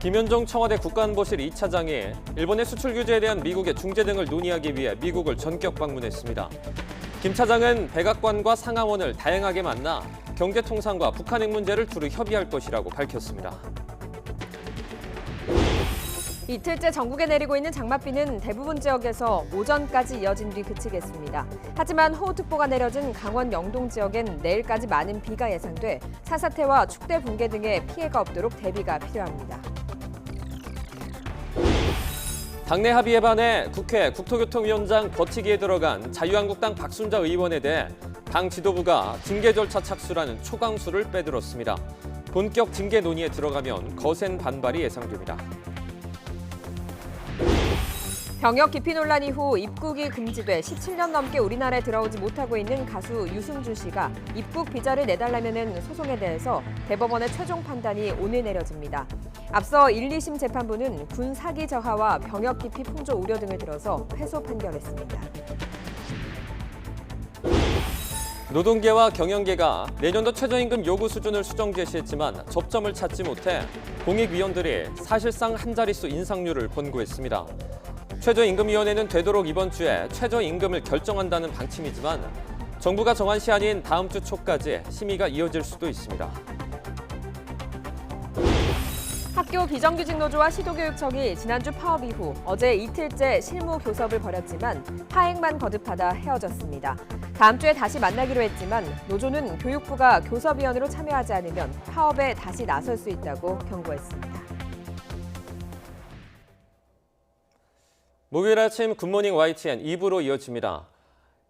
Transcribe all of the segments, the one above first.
김현종 청와대 국가안보실 2차장이 일본의 수출 규제에 대한 미국의 중재 등을 논의하기 위해 미국을 전격 방문했습니다. 김 차장은 백악관과 상하원을 다양하게 만나 경제통상과 북한 핵 문제를 두루 협의할 것이라고 밝혔습니다. 이틀째 전국에 내리고 있는 장맛비는 대부분 지역에서 오전까지 이어진 뒤 그치겠습니다. 하지만 호우특보가 내려진 강원 영동 지역엔 내일까지 많은 비가 예상돼 산사태와 축대 붕괴 등의 피해가 없도록 대비가 필요합니다. 당내 합의에 반해 국회 국토교통위원장 거치기에 들어간 자유한국당 박순자 의원에 대해 당 지도부가 징계 절차 착수라는 초강수를 빼들었습니다. 본격 징계 논의에 들어가면 거센 반발이 예상됩니다. 병역 기피 논란 이후 입국이 금지돼 17년 넘게 우리나라에 들어오지 못하고 있는 가수 유승준 씨가 입국 비자를 내달라는 소송에 대해서 대법원의 최종 판단이 오늘 내려집니다. 앞서 1, 2심 재판부는 군 사기 저하와 병역 기피 풍조 우려 등을 들어서 패소 판결했습니다. 노동계와 경영계가 내년도 최저임금 요구 수준을 수정 제시했지만 접점을 찾지 못해 공익위원들이 사실상 한 자릿수 인상률을 권고했습니다. 최저임금위원회는 되도록 이번 주에 최저임금을 결정한다는 방침이지만 정부가 정한 시한인 다음 주 초까지 심의가 이어질 수도 있습니다. 학교 비정규직 노조와 시도교육청이 지난주 파업 이후 어제 이틀째 실무 교섭을 벌였지만 파행만 거듭하다 헤어졌습니다. 다음 주에 다시 만나기로 했지만 노조는 교육부가 교섭위원으로 참여하지 않으면 파업에 다시 나설 수 있다고 경고했습니다. 목요일 아침 굿모닝 YTN 2부로 이어집니다.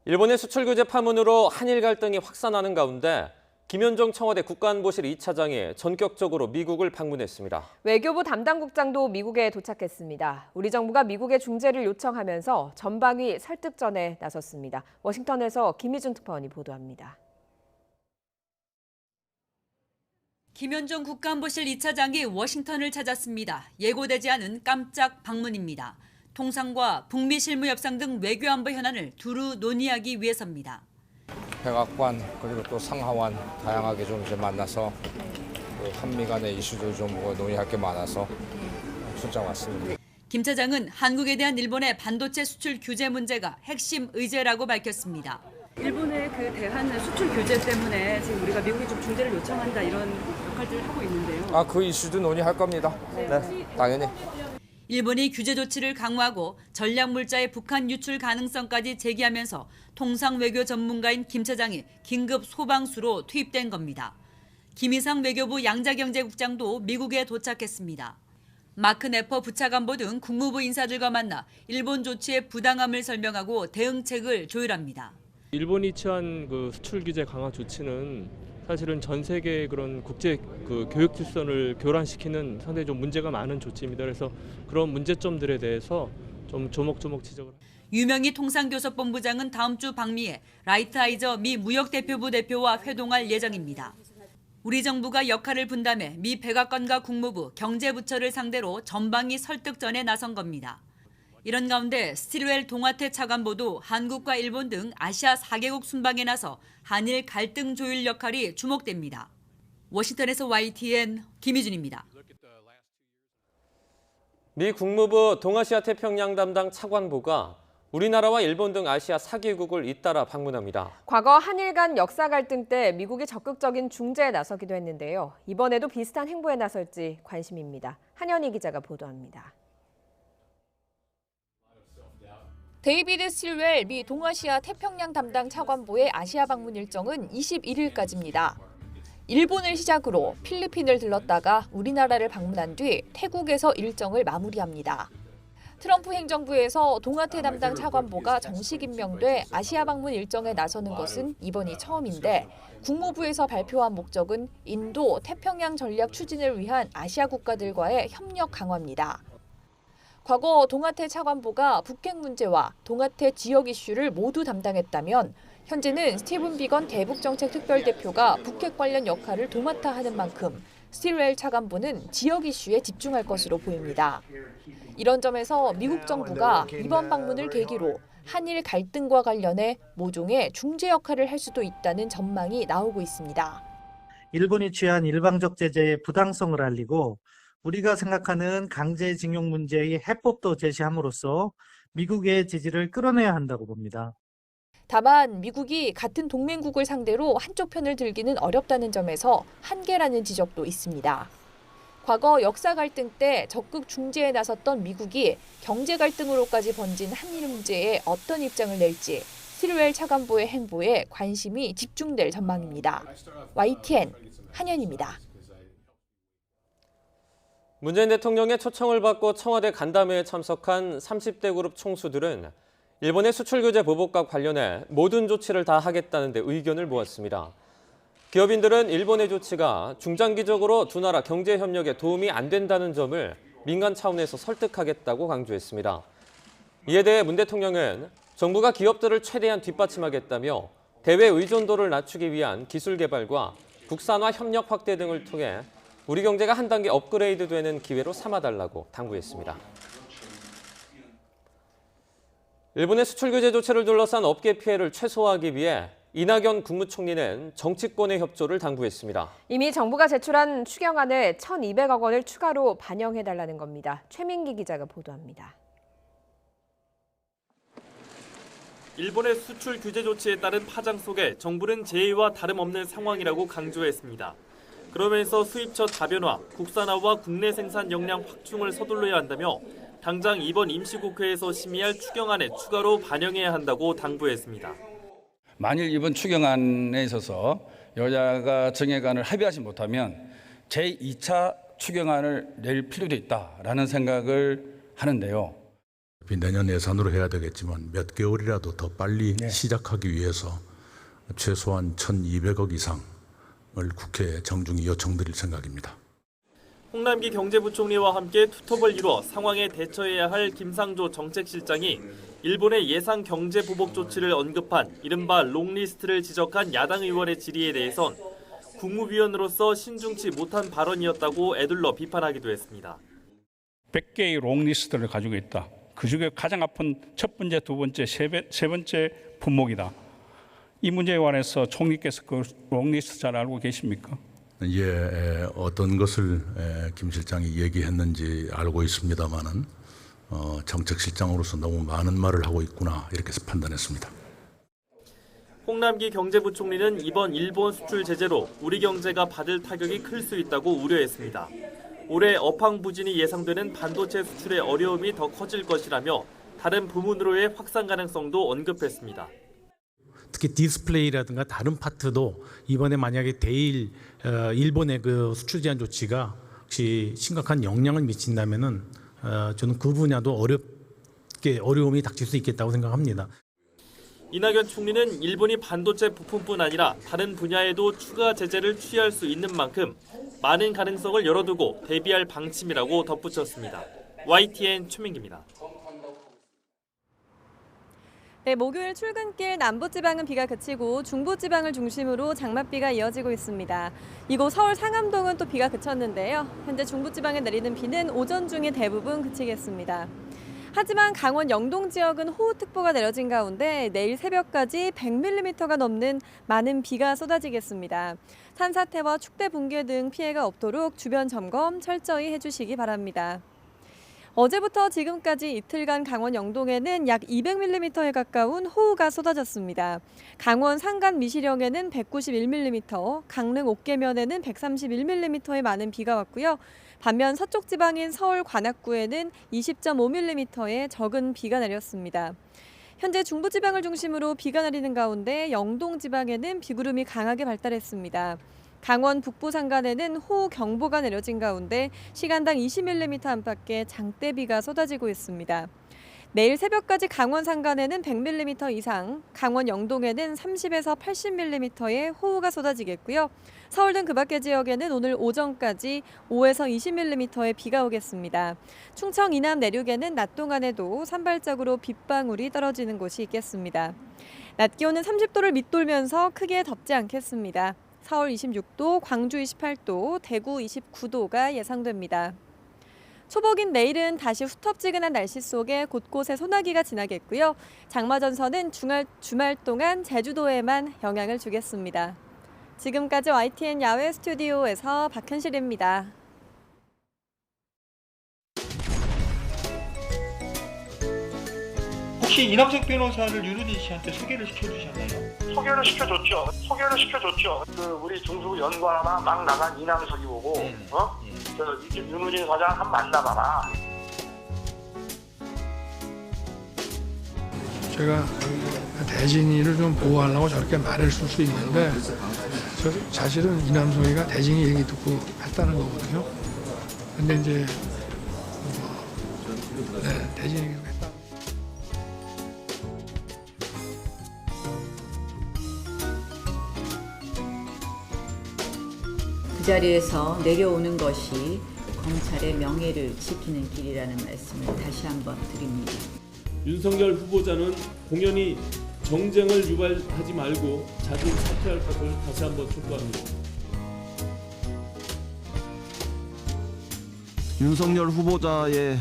일본의 수출 규제 파문으로 한일 갈등이 확산하는 가운데 김현종 청와대 국가안보실 2차장이 전격적으로 미국을 방문했습니다. 외교부 담당국장도 미국에 도착했습니다. 우리 정부가 미국의 중재를 요청하면서 전방위 설득전에 나섰습니다. 워싱턴에서 김희준 특파원이 보도합니다. 김현종 국가안보실 2차장이 워싱턴을 찾았습니다. 예고되지 않은 깜짝 방문입니다. 통상과 북미 실무 협상 등 외교안보 현안을 두루 논의하기 위해서입니다. 백악관 그리고 또 상하원 다양하게 좀 이제 만나서 한미 간의 이슈도 좀 논의할 게 많아서 출장 왔습니다. 김 차장은 한국에 대한 일본의 반도체 수출 규제 문제가 핵심 의제라고 밝혔습니다. 일본의 그 대한 수출 규제 때문에 지금 우리가 미국이 좀 중재를 요청한다 이런 역할들을 하고 있는데요. 그 이슈도 논의할 겁니다. 네, 당연히. 일본이 규제 조치를 강화하고 전략 물자의 북한 유출 가능성까지 제기하면서 통상 외교 전문가인 김 차장이 긴급 소방수로 투입된 겁니다. 김희상 외교부 양자경제국장도 미국에 도착했습니다. 마크 네퍼 부차관보 등 국무부 인사들과 만나 일본 조치의 부당함을 설명하고 대응책을 조율합니다. 일본이 취한 수출 규제 강화 조치는 사실은 전 세계의 그런 국제 교육 질서를 교란시키는 상당히 좀 문제가 많은 조치입니다. 그래서 그런 문제점들에 대해서 좀 조목조목 지적을. 유명희 통상교섭본부장은 다음 주 방미해 라이트하이저 미 무역대표부 대표와 회동할 예정입니다. 우리 정부가 역할을 분담해 미 백악관과 국무부, 경제부처를 상대로 전방위 설득전에 나선 겁니다. 이런 가운데 스틸웰 동아태 차관보도 한국과 일본 등 아시아 4개국 순방에 나서 한일 갈등 조율 역할이 주목됩니다. 워싱턴에서 YTN 김희준입니다. 미 국무부 동아시아 태평양 담당 차관보가 우리나라와 일본 등 아시아 4개국을 잇따라 방문합니다. 과거 한일 간 역사 갈등 때 미국이 적극적인 중재에 나서기도 했는데요. 이번에도 비슷한 행보에 나설지 관심입니다. 한현희 기자가 보도합니다. 데이비드 스틸웰 미 동아시아 태평양 담당 차관보의 아시아 방문 일정은 21일까지입니다. 일본을 시작으로 필리핀을 들렀다가 우리나라를 방문한 뒤 태국에서 일정을 마무리합니다. 트럼프 행정부에서 동아태 담당 차관보가 정식 임명돼 아시아 방문 일정에 나서는 것은 이번이 처음인데 국무부에서 발표한 목적은 인도 태평양 전략 추진을 위한 아시아 국가들과의 협력 강화입니다. 과거 동아태 차관보가 북핵 문제와 동아태 지역 이슈를 모두 담당했다면 현재는 스티븐 비건 대북정책특별대표가 북핵 관련 역할을 도맡아 하는 만큼 스틸웰 차관보는 지역 이슈에 집중할 것으로 보입니다. 이런 점에서 미국 정부가 이번 방문을 계기로 한일 갈등과 관련해 모종의 중재 역할을 할 수도 있다는 전망이 나오고 있습니다. 일본이 취한 일방적 제재의 부당성을 알리고 우리가 생각하는 강제징용 문제의 해법도 제시함으로써 미국의 지지를 끌어내야 한다고 봅니다. 다만 미국이 같은 동맹국을 상대로 한쪽 편을 들기는 어렵다는 점에서 한계라는 지적도 있습니다. 과거 역사 갈등 때 적극 중재에 나섰던 미국이 경제 갈등으로까지 번진 한일 문제에 어떤 입장을 낼지 실웰 차관보의 행보에 관심이 집중될 전망입니다. YTN 한현입니다. 문재인 대통령의 초청을 받고 청와대 간담회에 참석한 30대 그룹 총수들은 일본의 수출 규제 보복과 관련해 모든 조치를 다 하겠다는 데 의견을 모았습니다. 기업인들은 일본의 조치가 중장기적으로 두 나라 경제 협력에 도움이 안 된다는 점을 민간 차원에서 설득하겠다고 강조했습니다. 이에 대해 문 대통령은 정부가 기업들을 최대한 뒷받침하겠다며 대외 의존도를 낮추기 위한 기술 개발과 국산화 협력 확대 등을 통해 우리 경제가 한 단계 업그레이드되는 기회로 삼아달라고 당부했습니다. 일본의 수출 규제 조치를 둘러싼 업계 피해를 최소화하기 위해 이낙연 국무총리는 정치권의 협조를 당부했습니다. 이미 정부가 제출한 추경안에 1,200억 원을 추가로 반영해달라는 겁니다. 최민기 기자가 보도합니다. 일본의 수출 규제 조치에 따른 파장 속에 정부는 제의와 다름없는 상황이라고 강조했습니다. 그러면서 수입처 다변화, 국산화와 국내 생산 역량 확충을 서둘러야 한다며 당장 이번 임시국회에서 심의할 추경안에 추가로 반영해야 한다고 당부했습니다. 만일 이번 추경안에 있어서 여야가 정액안을 합의하지 못하면 제2차 추경안을 낼 필요도 있다라는 생각을 하는데요. 내년 예산으로 해야 되겠지만 몇 개월이라도 더 빨리 시작하기 위해서 최소한 1,200억 이상을 국회에 정중히 요청드릴 생각입니다. 홍남기 경제부총리와 함께 투톱을 이뤄 상황에 대처해야 할 김상조 정책실장이 일본의 예상 경제 보복 조치를 언급한 이른바 롱리스트를 지적한 야당 의원의 질의에 대해선 국무위원으로서 신중치 못한 발언이었다고 에둘러 비판하기도 했습니다. 100개의 롱리스트를 가지고 있다. 그중에 가장 아픈 첫 번째, 두 번째, 세 번째 품목이다. 이 문제에 관해서 총리께서 그 롱리스트 잘 알고 계십니까? 예, 어떤 것을 김 실장이 얘기했는지 알고 있습니다만은 정책실장으로서 너무 많은 말을 하고 있구나 이렇게 판단했습니다. 홍남기 경제부총리는 이번 일본 수출 제재로 우리 경제가 받을 타격이 클 수 있다고 우려했습니다. 올해 업황 부진이 예상되는 반도체 수출의 어려움이 더 커질 것이라며 다른 부문으로의 확산 가능성도 언급했습니다. 특히 디스플레이라든가 다른 파트도 이번에 만약에 일본의 그 수출 제한 조치가 혹시 심각한 영향을 미친다면은 저는 그 분야도 어려움이 닥칠 수 있겠다고 생각합니다. 이낙연 총리는 일본이 반도체 부품뿐 아니라 다른 분야에도 추가 제재를 취할 수 있는 만큼 많은 가능성을 열어두고 대비할 방침이라고 덧붙였습니다. YTN 최민기입니다. 네, 목요일 출근길 남부지방은 비가 그치고 중부지방을 중심으로 장맛비가 이어지고 있습니다. 이곳 서울 상암동은 또 비가 그쳤는데요. 현재 중부지방에 내리는 비는 오전 중에 대부분 그치겠습니다. 하지만 강원 영동 지역은 호우특보가 내려진 가운데 내일 새벽까지 100mm가 넘는 많은 비가 쏟아지겠습니다. 산사태와 축대 붕괴 등 피해가 없도록 주변 점검 철저히 해주시기 바랍니다. 어제부터 지금까지 이틀간 강원 영동에는 약 200mm에 가까운 호우가 쏟아졌습니다. 강원 산간 미시령에는 191mm, 강릉 옥계면에는 131mm의 많은 비가 왔고요. 반면 서쪽 지방인 서울 관악구에는 20.5mm의 적은 비가 내렸습니다. 현재 중부지방을 중심으로 비가 내리는 가운데 영동 지방에는 비구름이 강하게 발달했습니다. 강원 북부 산간에는 호우경보가 내려진 가운데 시간당 20mm 안팎의 장대비가 쏟아지고 있습니다. 내일 새벽까지 강원 산간에는 100mm 이상, 강원 영동에는 30에서 80mm의 호우가 쏟아지겠고요. 서울 등 그 밖의 지역에는 오늘 오전까지 5에서 20mm의 비가 오겠습니다. 충청 이남 내륙에는 낮 동안에도 산발적으로 빗방울이 떨어지는 곳이 있겠습니다. 낮 기온은 30도를 밑돌면서 크게 덥지 않겠습니다. 서울 26도, 광주 28도, 대구 29도가 예상됩니다. 초복인 내일은 다시 후텁지근한 날씨 속에 곳곳에 소나기가 지나겠고요. 장마전선은 주말 동안 제주도에만 영향을 주겠습니다. 지금까지 YTN 야외 스튜디오에서 박현실입니다. 혹시 이남석 변호사를 윤우진 씨한테 소개를 시켜주셨나요? 소개를 시켜줬죠. 그 우리 중수 연구하나 막 나간 이남석이 오고, 윤우진 사장 한 만나봐라. 제가 대진이를 좀 보호하려고 저렇게 말했을 수 있는데 사실은 이남석이가 대진이 얘기 듣고 했다는 거거든요. 근데 이제 대진이 얘기 했다. 그 자리에서 내려오는 것이 검찰의 명예를 지키는 길이라는 말씀을 다시 한번 드립니다. 윤석열 후보자는 공연히 정쟁을 유발하지 말고 자진 사퇴할 것을 다시 한번 촉구합니다. 윤석열 후보자의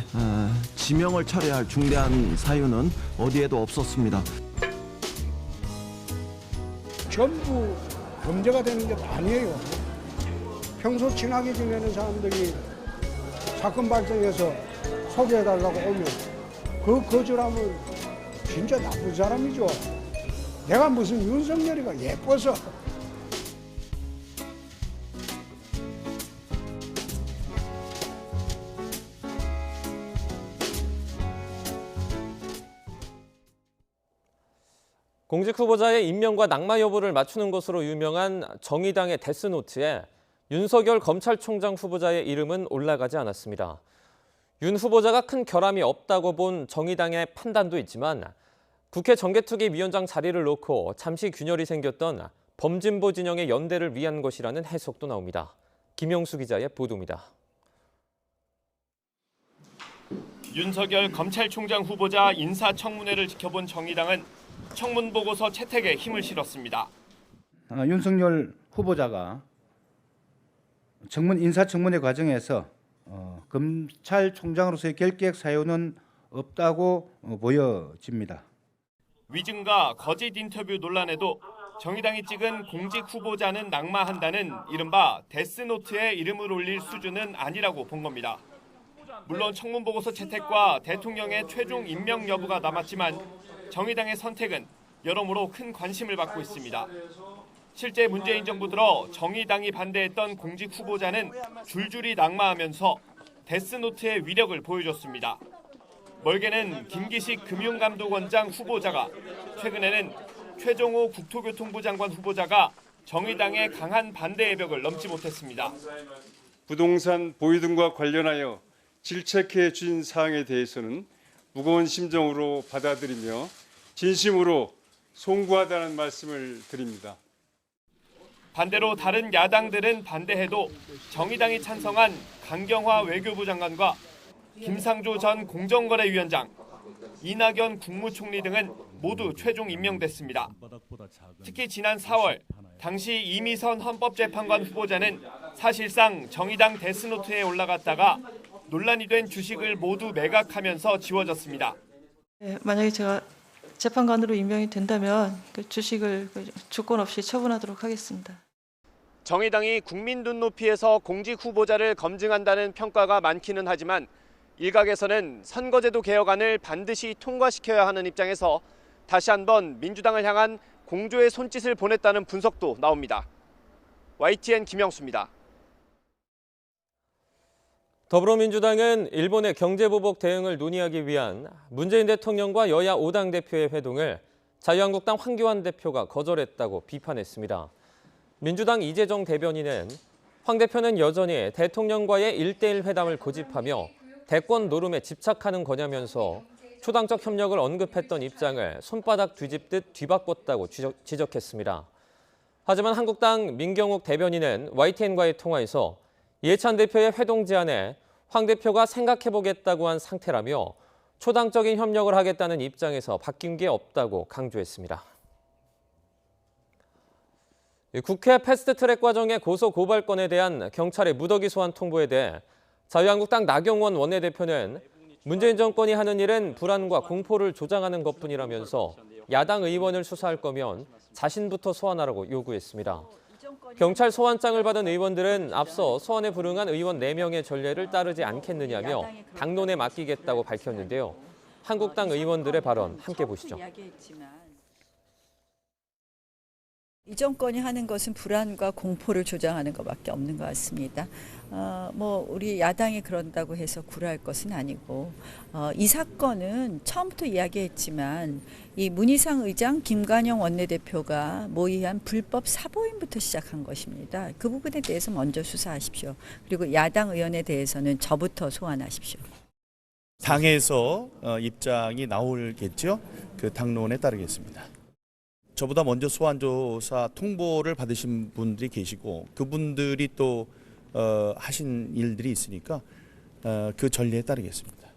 지명을 철회할 중대한 사유는 어디에도 없었습니다. 전부 범죄가 되는 게 아니에요. 평소 친하게 지내는 사람들이 사건 발생해서 소개해달라고 오면 그 거절하면 진짜 나쁜 사람이죠. 내가 무슨 윤석열이가 예뻐서. 공직 후보자의 임명과 낙마 여부를 맞추는 것으로 유명한 정의당의 데스노트에 윤석열 검찰총장 후보자의 이름은 올라가지 않았습니다. 윤 후보자가 큰 결함이 없다고 본 정의당의 판단도 있지만 국회 정개특위위원장 자리를 놓고 잠시 균열이 생겼던 범진보 진영의 연대를 위한 것이라는 해석도 나옵니다. 김영수 기자의 보도입니다. 윤석열 검찰총장 후보자 인사청문회를 지켜본 정의당은 청문보고서 채택에 힘을 실었습니다. 윤석열 후보자가 인사청문회 과정에서 검찰총장으로서의 결격 사유는 없다고 보여집니다. 위증과 거짓 인터뷰 논란에도 정의당이 찍은 공직 후보자는 낙마한다는 이른바 데스노트에 이름을 올릴 수준은 아니라고 본 겁니다. 물론 청문보고서 채택과 대통령의 최종 임명 여부가 남았지만 정의당의 선택은 여러모로 큰 관심을 받고 있습니다. 실제 문재인 정부 들어 정의당이 반대했던 공직 후보자는 줄줄이 낙마하면서 데스노트의 위력을 보여줬습니다. 멀게는 김기식 금융감독원장 후보자가, 최근에는 최종호 국토교통부 장관 후보자가 정의당의 강한 반대의 벽을 넘지 못했습니다. 부동산 보유 등과 관련하여 질책해 주신 사항에 대해서는 무거운 심정으로 받아들이며 진심으로 송구하다는 말씀을 드립니다. 반대로 다른 야당들은 반대해도 정의당이 찬성한 강경화 외교부 장관과 김상조 전 공정거래위원장, 이낙연 국무총리 등은 모두 최종 임명됐습니다. 특히 지난 4월 당시 이미선 헌법재판관 후보자는 사실상 정의당 데스노트에 올라갔다가 논란이 된 주식을 모두 매각하면서 지워졌습니다. 만약에 제가 재판관으로 임명이 된다면 그 주식을 조건 없이 처분하도록 하겠습니다. 정의당이 국민 눈높이에서 공직 후보자를 검증한다는 평가가 많기는 하지만 일각에서는 선거제도 개혁안을 반드시 통과시켜야 하는 입장에서 다시 한번 민주당을 향한 공조의 손짓을 보냈다는 분석도 나옵니다. YTN 김영수입니다. 더불어민주당은 일본의 경제보복 대응을 논의하기 위한 문재인 대통령과 여야 5당 대표의 회동을 자유한국당 황교안 대표가 거절했다고 비판했습니다. 민주당 이재정 대변인은 황 대표는 여전히 대통령과의 1대1 회담을 고집하며 대권 노름에 집착하는 거냐면서 초당적 협력을 언급했던 입장을 손바닥 뒤집듯 뒤바꿨다고 지적했습니다. 하지만 한국당 민경욱 대변인은 YTN과의 통화에서 이해찬 대표의 회동 제안에 황 대표가 생각해보겠다고 한 상태라며 초당적인 협력을 하겠다는 입장에서 바뀐 게 없다고 강조했습니다. 국회 패스트트랙 과정의 고소고발건에 대한 경찰의 무더기 소환 통보에 대해 자유한국당 나경원 원내대표는 문재인 정권이 하는 일은 불안과 공포를 조장하는 것뿐이라면서 야당 의원을 수사할 거면 자신부터 소환하라고 요구했습니다. 경찰 소환장을 받은 의원들은 앞서 소환에 불응한 의원 4명의 전례를 따르지 않겠느냐며 당론에 맡기겠다고 밝혔는데요. 한국당 의원들의 발언 함께 보시죠. 이 정권이 하는 것은 불안과 공포를 조장하는 것밖에 없는 것 같습니다. 우리 야당이 그런다고 해서 굴할 것은 아니고 이 사건은 처음부터 이야기했지만 이 문희상 의장, 김관영 원내대표가 모의한 불법 사보임부터 시작한 것입니다. 그 부분에 대해서 먼저 수사하십시오. 그리고 야당 의원에 대해서는 저부터 소환하십시오. 당에서 입장이 나오겠죠. 그 당론에 따르겠습니다. 저보다 먼저 소환조사 통보를 받으신 분들이 계시고 그분들이 또 하신 일들이 있으니까 그 전례에 따르겠습니다.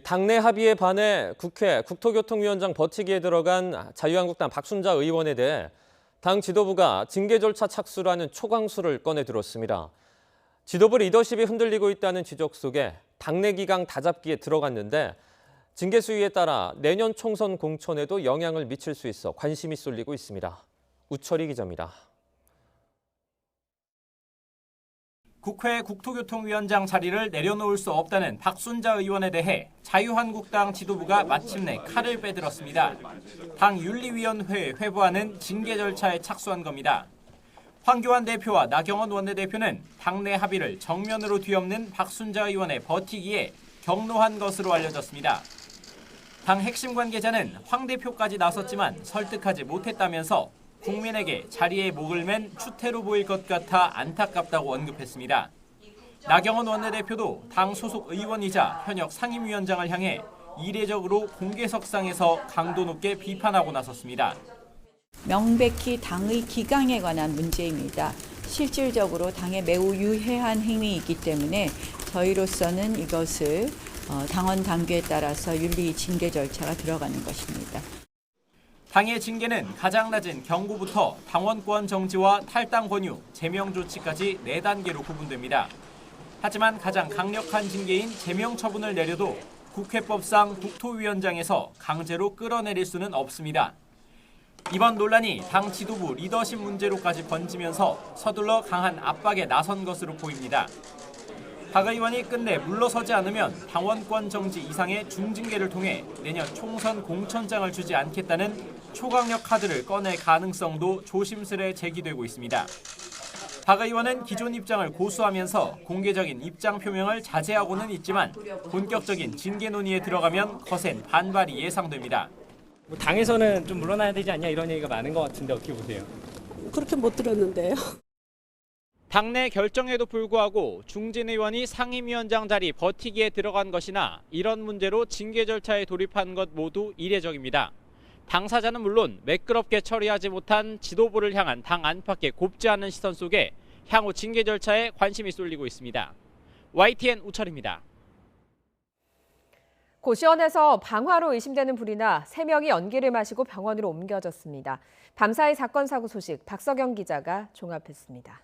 당내 합의에 반해 국회 국토교통위원장 버티기에 들어간 자유한국당 박순자 의원에 대해 당 지도부가 징계 절차 착수라는 초강수를 꺼내 들었습니다. 지도부 리더십이 흔들리고 있다는 지적 속에 당내 기강 다잡기에 들어갔는데 징계 수위에 따라 내년 총선 공천에도 영향을 미칠 수 있어 관심이 쏠리고 있습니다. 우철희 기자입니다. 국회 국토교통위원장 자리를 내려놓을 수 없다는 박순자 의원에 대해 자유한국당 지도부가 마침내 칼을 빼들었습니다. 당 윤리위원회에 회부하는 징계 절차에 착수한 겁니다. 황교안 대표와 나경원 원내대표는 당내 합의를 정면으로 뒤엎는 박순자 의원의 버티기에 격노한 것으로 알려졌습니다. 당 핵심 관계자는 황 대표까지 나섰지만 설득하지 못했다면서 국민에게 자리에 목을 맨 추태로 보일 것 같아 안타깝다고 언급했습니다. 나경원 원내대표도 당 소속 의원이자 현역 상임위원장을 향해 이례적으로 공개석상에서 강도 높게 비판하고 나섰습니다. 명백히 당의 기강에 관한 문제입니다. 실질적으로 당에 매우 유해한 행위이기 때문에 저희로서는 이것을 당원 당규에 따라서 윤리 징계 절차가 들어가는 것입니다. 당의 징계는 가장 낮은 경고부터 당원권 정지와 탈당 권유, 제명 조치까지 4단계로 구분됩니다. 하지만 가장 강력한 징계인 제명 처분을 내려도 국회법상 국토위원장에서 강제로 끌어내릴 수는 없습니다. 이번 논란이 당 지도부 리더십 문제로까지 번지면서 서둘러 강한 압박에 나선 것으로 보입니다. 박 의원이 끝내 물러서지 않으면 당원권 정지 이상의 중징계를 통해 내년 총선 공천장을 주지 않겠다는 초강력 카드를 꺼낼 가능성도 조심스레 제기되고 있습니다. 박 의원은 기존 입장을 고수하면서 공개적인 입장 표명을 자제하고는 있지만 본격적인 징계 논의에 들어가면 거센 반발이 예상됩니다. 당에서는 좀 물러나야 되지 않냐 이런 얘기가 많은 것 같은데 어떻게 보세요? 그렇게 못 들었는데요. 당내 결정에도 불구하고 중진 의원이 상임위원장 자리 버티기에 들어간 것이나 이런 문제로 징계 절차에 돌입한 것 모두 이례적입니다. 당사자는 물론 매끄럽게 처리하지 못한 지도부를 향한 당 안팎의 곱지 않은 시선 속에 향후 징계 절차에 관심이 쏠리고 있습니다. YTN 우철입니다. 고시원에서 방화로 의심되는 불이 나 3명이 연기를 마시고 병원으로 옮겨졌습니다. 밤사이 사건 사고 소식 박석영 기자가 종합했습니다.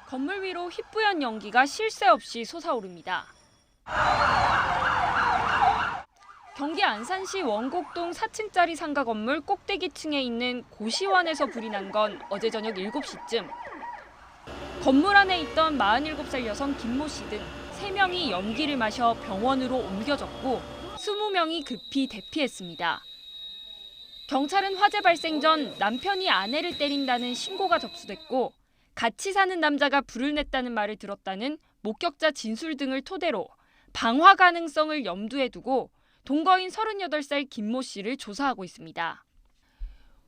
건물 위로 희뿌연 연기가 쉴 새 없이 솟아오릅니다. 경기 안산시 원곡동 4층짜리 상가 건물 꼭대기층에 있는 고시원에서 불이 난 건 어제 저녁 7시쯤. 건물 안에 있던 47살 여성 김모 씨 등 3명이 연기를 마셔 병원으로 옮겨졌고 20명이 급히 대피했습니다. 경찰은 화재 발생 전 남편이 아내를 때린다는 신고가 접수됐고 같이 사는 남자가 불을 냈다는 말을 들었다는 목격자 진술 등을 토대로 방화 가능성을 염두에 두고 동거인 38살 김모 씨를 조사하고 있습니다.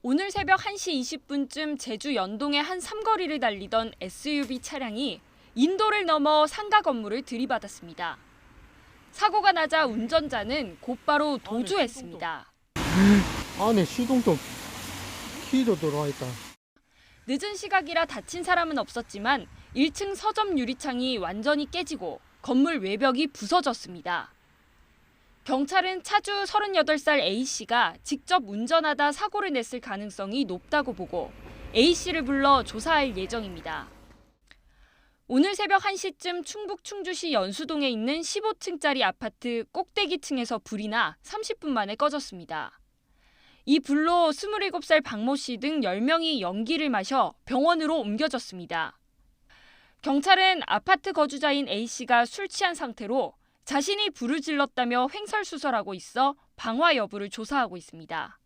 오늘 새벽 1시 20분쯤 제주 연동의 한 삼거리를 달리던 SUV 차량이 인도를 넘어 상가 건물을 들이받았습니다. 사고가 나자 운전자는 곧바로 도주했습니다. 안에 시동도 키도 들어와 있다. 늦은 시각이라 다친 사람은 없었지만 1층 서점 유리창이 완전히 깨지고 건물 외벽이 부서졌습니다. 경찰은 차주 38살 A씨가 직접 운전하다 사고를 냈을 가능성이 높다고 보고 A씨를 불러 조사할 예정입니다. 오늘 새벽 1시쯤 충북 충주시 연수동에 있는 15층짜리 아파트 꼭대기층에서 불이 나 30분 만에 꺼졌습니다. 이 불로 27살 박모 씨 등 10명이 연기를 마셔 병원으로 옮겨졌습니다. 경찰은 아파트 거주자인 A씨가 술 취한 상태로 자신이 불을 질렀다며 횡설수설하고 있어 방화 여부를 조사하고 있습니다.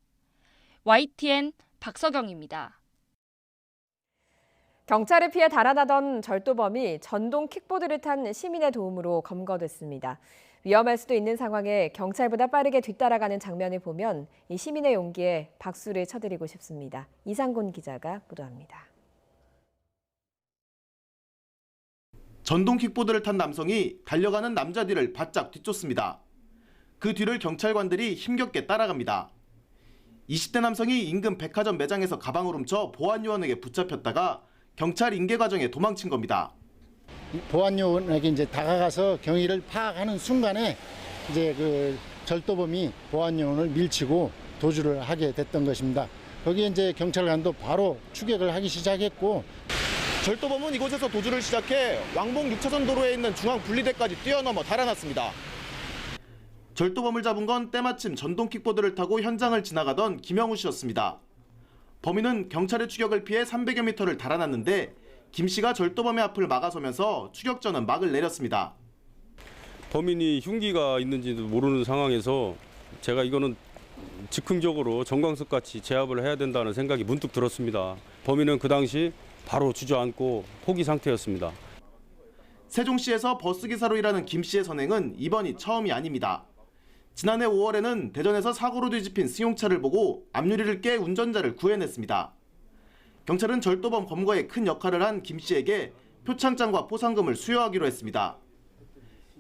YTN 박서경입니다. 경찰을 피해 달아나던 절도범이 전동 킥보드를 탄 시민의 도움으로 검거됐습니다. 위험할 수도 있는 상황에 경찰보다 빠르게 뒤따라가는 장면을 보면 이 시민의 용기에 박수를 쳐드리고 싶습니다. 이상곤 기자가 보도합니다. 전동 킥보드를 탄 남성이 달려가는 남자 뒤를 바짝 뒤쫓습니다. 그 뒤를 경찰관들이 힘겹게 따라갑니다. 20대 남성이 인근 백화점 매장에서 가방을 훔쳐 보안요원에게 붙잡혔다가 경찰 인계 과정에 도망친 겁니다. 보안요원에게 이제 다가가서 경위를 파악하는 순간에 이제 그 절도범이 보안요원을 밀치고 도주를 하게 됐던 것입니다. 거기에 이제 경찰관도 바로 추격을 하기 시작했고, 절도범은 이곳에서 도주를 시작해 왕복 6차선 도로에 있는 중앙 분리대까지 뛰어넘어 달아났습니다. 절도범을 잡은 건 때마침 전동 킥보드를 타고 현장을 지나가던 김영우 씨였습니다. 범인은 경찰의 추격을 피해 300여 미터를 달아났는데 김 씨가 절도범의 앞을 막아서면서 추격전은 막을 내렸습니다. 범인이 흉기가 있는지도 모르는 상황에서 제가 이거는 즉흥적으로 정광석같이 제압을 해야 된다는 생각이 문득 들었습니다. 범인은 그 당시 바로 주저앉고 포기 상태였습니다. 세종시에서 버스기사로 일하는 김 씨의 선행은 이번이 처음이 아닙니다. 지난해 5월에는 대전에서 사고로 뒤집힌 승용차를 보고 앞유리를 깨 운전자를 구해냈습니다. 경찰은 절도범 검거에 큰 역할을 한 김 씨에게 표창장과 포상금을 수여하기로 했습니다.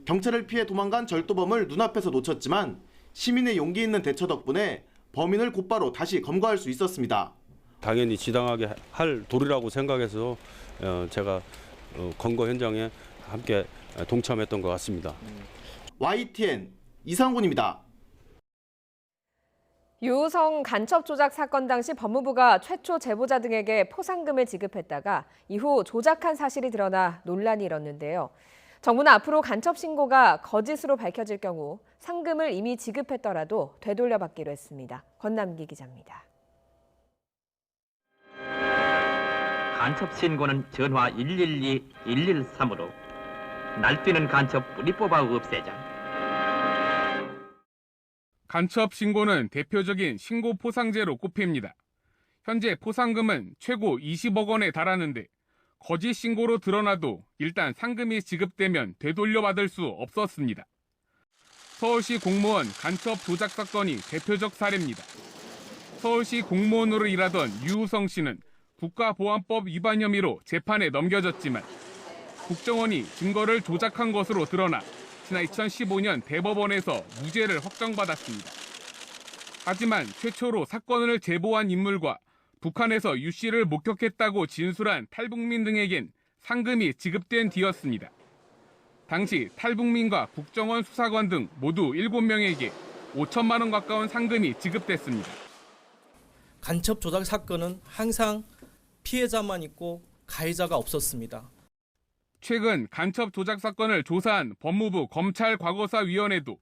경찰을 피해 도망간 절도범을 눈앞에서 놓쳤지만 시민의 용기 있는 대처 덕분에 범인을 곧바로 다시 검거할 수 있었습니다. 당연히 지당하게 할 도리라고 생각해서 제가 검거 현장에 함께 동참했던 것 같습니다. YTN 이상곤입니다. 유우성 간첩 조작 사건 당시 법무부가 최초 제보자 등에게 포상금을 지급했다가 이후 조작한 사실이 드러나 논란이 일었는데요. 정부는 앞으로 간첩 신고가 거짓으로 밝혀질 경우 상금을 이미 지급했더라도 되돌려받기로 했습니다. 권남기 기자입니다. 간첩 신고는 전화 112, 113으로 날뛰는 간첩 뿌리 뽑아 없애자. 간첩 신고는 대표적인 신고 포상제로 꼽힙니다. 현재 포상금은 최고 20억 원에 달하는데 거짓 신고로 드러나도 일단 상금이 지급되면 되돌려받을 수 없었습니다. 서울시 공무원 간첩 조작 사건이 대표적 사례입니다. 서울시 공무원으로 일하던 유우성 씨는 국가보안법 위반 혐의로 재판에 넘겨졌지만 국정원이 증거를 조작한 것으로 드러나 지난 2015년 대법원에서 무죄를 확정받았습니다. 하지만 최초로 사건을 제보한 인물과 북한에서 유 씨를 목격했다고 진술한 탈북민 등에겐 상금이 지급된 뒤였습니다. 당시 탈북민과 국정원 수사관 등 모두 7명에게 5천만 원 가까운 상금이 지급됐습니다. 간첩 조작 사건은 항상 피해자만 있고 가해자가 없었습니다. 최근 간첩 조작 사건을 조사한 법무부 검찰과거사위원회도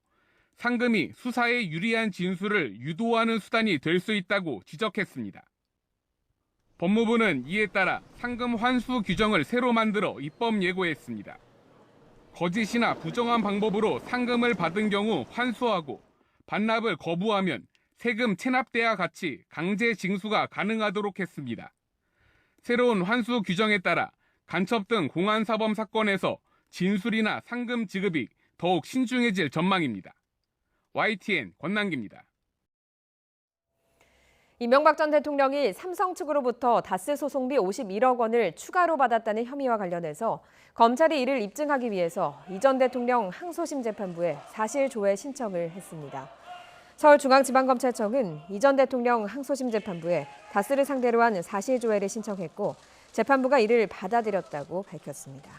상금이 수사에 유리한 진술을 유도하는 수단이 될 수 있다고 지적했습니다. 법무부는 이에 따라 상금 환수 규정을 새로 만들어 입법 예고했습니다. 거짓이나 부정한 방법으로 상금을 받은 경우 환수하고 반납을 거부하면 세금 체납대와 같이 강제 징수가 가능하도록 했습니다. 새로운 환수 규정에 따라 간첩 등 공안사범 사건에서 진술이나 상금 지급이 더욱 신중해질 전망입니다. YTN 권남기입니다. 이명박 전 대통령이 삼성 측으로부터 다스 소송비 51억 원을 추가로 받았다는 혐의와 관련해서 검찰이 이를 입증하기 위해서 이 전 대통령 항소심 재판부에 사실조회 신청을 했습니다. 서울중앙지방검찰청은 이 전 대통령 항소심 재판부에 다스를 상대로 한 사실조회를 신청했고 재판부가 이를 받아들였다고 밝혔습니다.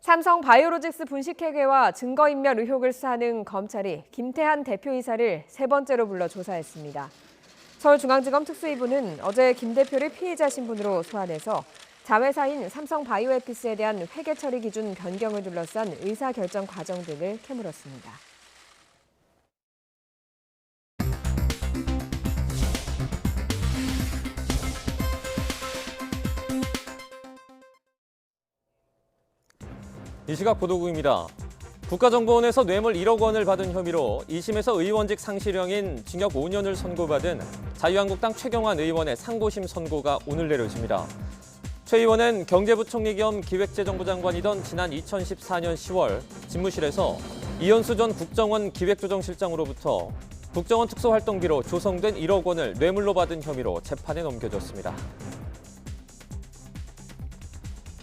삼성 바이오로직스 분식회계와 증거인멸 의혹을 수사하는 검찰이 김태한 대표이사를 3번째로 불러 조사했습니다. 서울중앙지검 특수위부는 어제 김 대표를 피의자 신분으로 소환해서 자회사인 삼성 바이오에피스에 대한 회계 처리 기준 변경을 둘러싼 의사결정 과정 등을 캐물었습니다. 이 시각 보도국입니다. 국가정보원에서 뇌물 1억 원을 받은 혐의로 2심에서 의원직 상실형인 징역 5년을 선고받은 자유한국당 최경환 의원의 상고심 선고가 오늘 내려집니다. 최 의원은 경제부총리 겸 기획재정부 장관이던 지난 2014년 10월 집무실에서 이현수 전 국정원 기획조정실장으로부터 국정원 특수활동비로 조성된 1억 원을 뇌물로 받은 혐의로 재판에 넘겨졌습니다.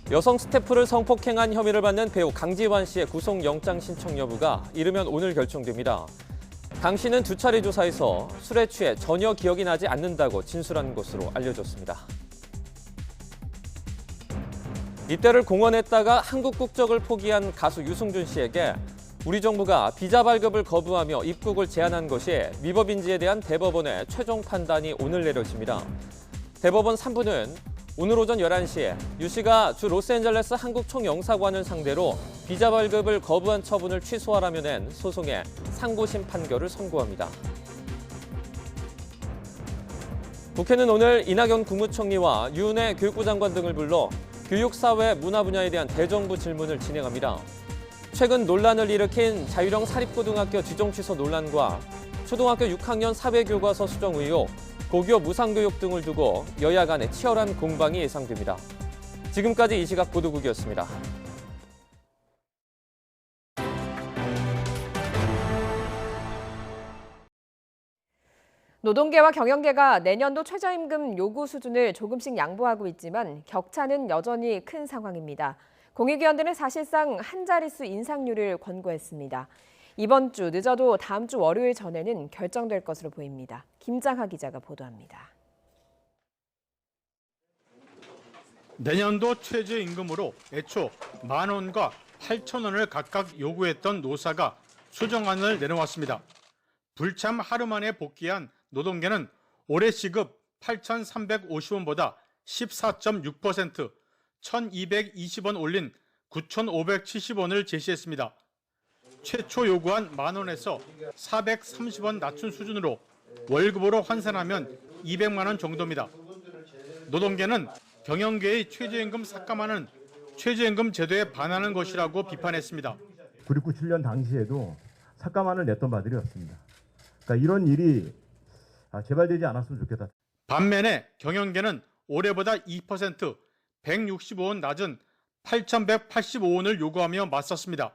여성 스태프를 성폭행한 혐의를 받는 배우 강지환 씨의 구속영장 신청 여부가 이르면 오늘 결정됩니다. 강 씨는 2차례 조사에서 술에 취해 전혀 기억이 나지 않는다고 진술한 것으로 알려졌습니다. 이때를 공언했다가 한국 국적을 포기한 가수 유승준 씨에게 우리 정부가 비자 발급을 거부하며 입국을 제한한 것이 위법인지에 대한 대법원의 최종 판단이 오늘 내려집니다. 대법원 3부는 오늘 오전 11시에 유 씨가 주 로스앤젤레스 한국 총영사관을 상대로 비자 발급을 거부한 처분을 취소하라며 낸 소송의 상고심 판결을 선고합니다. 국회는 오늘 이낙연 국무총리와 유은혜 교육부 장관 등을 불러 교육, 사회, 문화 분야에 대한 대정부 질문을 진행합니다. 최근 논란을 일으킨 자유령 사립고등학교 지정 취소 논란과 초등학교 6학년 사회교과서 수정 의혹, 고교 무상교육 등을 두고 여야 간의 치열한 공방이 예상됩니다. 지금까지 이 시각 보도국이었습니다. 노동계와 경영계가 내년도 최저임금 요구 수준을 조금씩 양보하고 있지만 격차는 여전히 큰 상황입니다. 공익위원들은 사실상 한 자릿수 인상률을 권고했습니다. 이번 주 늦어도 다음 주 월요일 전에는 결정될 것으로 보입니다. 김장하 기자가 보도합니다. 내년도 최저임금으로 애초 10,000원과 8,000원을 각각 요구했던 노사가 수정안을 내놓았습니다. 불참 하루 만에 복귀한 노동계는 올해 시급 8,350원보다 14.6%, 1,220원 올린 9,570원을 제시했습니다. 최초 요구한 10,000원에서 430원 낮춘 수준으로 월급으로 환산하면 200만 원 정도입니다. 노동계는 경영계의 최저임금 삭감하는 최저임금 제도에 반하는 것이라고 비판했습니다. 9697년 당시에도 삭감안을 냈던 바들이 없습니다. 그러니까 이런 일이 재발되지 않았으면 좋겠다. 반면에 경영계는 올해보다 2%, 165원 낮은 8,185원을 요구하며 맞섰습니다.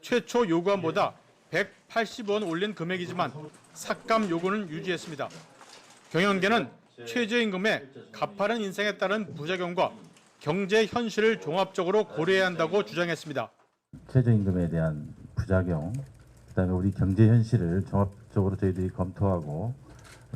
최초 요구안보다 180원 올린 금액이지만 삭감 요구는 유지했습니다. 경영계는 최저임금의 가파른 인상에 따른 부작용과 경제 현실을 종합적으로 고려해야 한다고 주장했습니다. 최저임금에 대한 부작용, 그다음에 우리 경제 현실을 종합적으로 저희들이 검토하고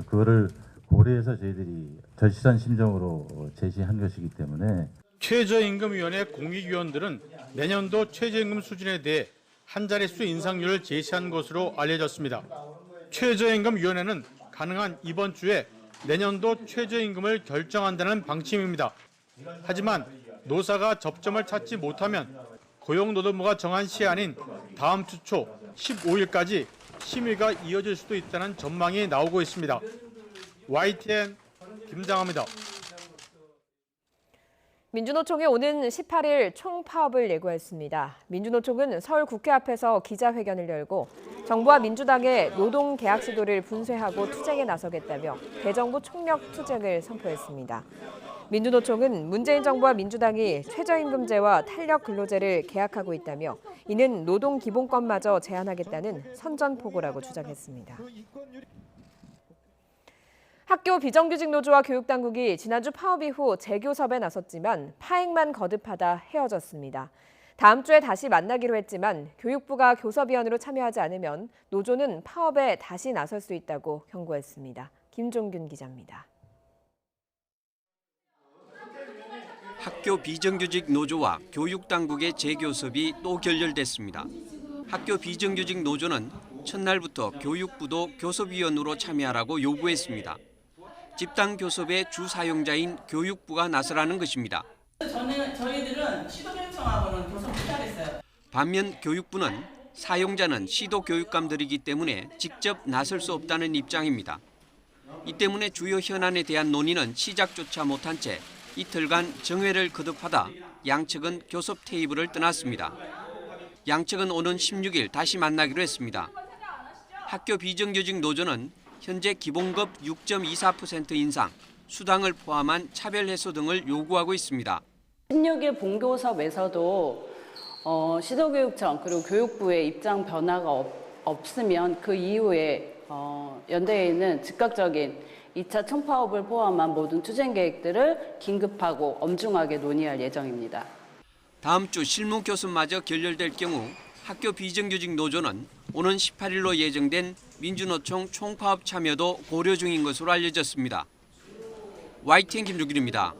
그거를 고려해서 저희들이 절실한 심정으로 제시한 것이기 때문에 최저임금위원회 공익위원들은 내년도 최저임금 수준에 대해 한 자릿수 인상률을 제시한 것으로 알려졌습니다. 최저임금위원회는 가능한 이번 주에 내년도 최저임금을 결정한다는 방침입니다. 하지만 노사가 접점을 찾지 못하면 고용노동부가 정한 시한인 다음 주 초 15일까지 심의가 이어질 수도 있다는 전망이 나오고 있습니다. YTN 김장하입니다. 민주노총이 오는 18일 총파업을 예고했습니다. 민주노총은 서울 국회 앞에서 기자회견을 열고 정부와 민주당의 노동계약 시도를 분쇄하고 투쟁에 나서겠다며 대정부 총력 투쟁을 선포했습니다. 민주노총은 문재인 정부와 민주당이 최저임금제와 탄력근로제를 계약하고 있다며 이는 노동기본권마저 제한하겠다는 선전포고라고 주장했습니다. 학교 비정규직 노조와 교육당국이 지난주 파업 이후 재교섭에 나섰지만 파행만 거듭하다 헤어졌습니다. 다음 주에 다시 만나기로 했지만 교육부가 교섭위원으로 참여하지 않으면 노조는 파업에 다시 나설 수 있다고 경고했습니다. 김종균 기자입니다. 학교 비정규직 노조와 교육당국의 재교섭이 또 결렬됐습니다. 학교 비정규직 노조는 첫날부터 교육부도 교섭위원으로 참여하라고 요구했습니다. 집단 교섭의 주 사용자인 교육부가 나서라는 것입니다. 저희들은 시도교육청하고는 교섭 못하겠어요. 반면 교육부는 사용자는 시도교육감들이기 때문에 직접 나설 수 없다는 입장입니다. 이 때문에 주요 현안에 대한 논의는 시작조차 못한 채 이틀간 정회를 거듭하다 양측은 교섭 테이블을 떠났습니다. 양측은 오는 16일 다시 만나기로 했습니다. 학교 비정규직 노조는 현재 기본급 6.24% 인상, 수당을 포함한 차별 해소 등을 요구하고 있습니다. 16일 본교섭에서도 시도교육청 그리고 교육부의 입장 변화가 없으면 그 이후에 연대회의는 즉각적인 2차 총파업을 포함한 모든 추진 계획들을 긴급하고 엄중하게 논의할 예정입니다. 다음 주 실무 교섭마저 결렬될 경우 학교 비정규직 노조는 오는 18일로 예정된 민주노총 총파업 참여도 고려 중인 것으로 알려졌습니다. YTN 김종길입니다.